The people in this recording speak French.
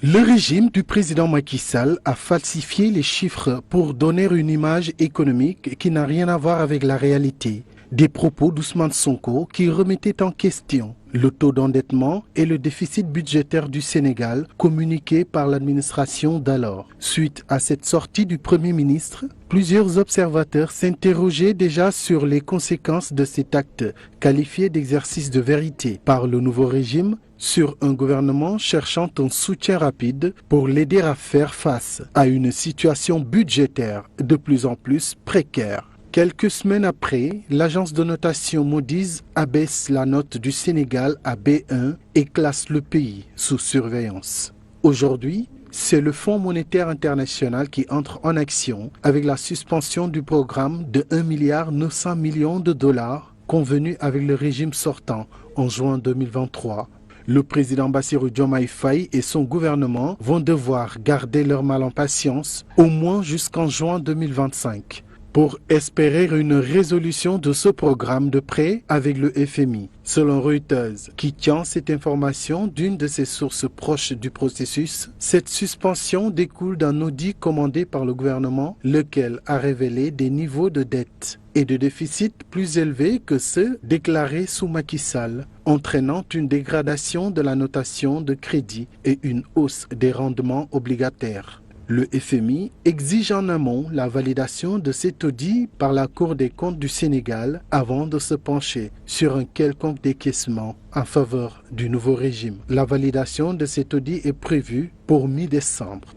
Le régime du président Macky Sall a falsifié les chiffres pour donner une image économique qui n'a rien à voir avec la réalité. Des propos d'Ousmane Sonko qui remettaient en question le taux d'endettement et le déficit budgétaire du Sénégal communiqués par l'administration d'alors. Suite à cette sortie du Premier ministre, plusieurs observateurs s'interrogeaient déjà sur les conséquences de cet acte qualifié d'exercice de vérité par le nouveau régime sur un gouvernement cherchant un soutien rapide pour l'aider à faire face à une situation budgétaire de plus en plus précaire. Quelques semaines après, l'agence de notation Moody's abaisse la note du Sénégal à B1 et classe le pays sous surveillance. Aujourd'hui, c'est le Fonds monétaire international qui entre en action avec la suspension du programme de 1,9 milliard de dollars convenu avec le régime sortant en juin 2023. Le président Bassirou Diomaye Faye et son gouvernement vont devoir garder leur mal en patience au moins jusqu'en juin 2025. Pour espérer une résolution de ce programme de prêt avec le FMI. Selon Reuters, qui tient cette information d'une de ses sources proches du processus, cette suspension découle d'un audit commandé par le gouvernement, lequel a révélé des niveaux de dette et de déficit plus élevés que ceux déclarés sous Macky Sall, entraînant une dégradation de la notation de crédit et une hausse des rendements obligataires. Le FMI exige en amont la validation de cet audit par la Cour des comptes du Sénégal avant de se pencher sur un quelconque décaissement en faveur du nouveau régime. La validation de cet audit est prévue pour mi-décembre.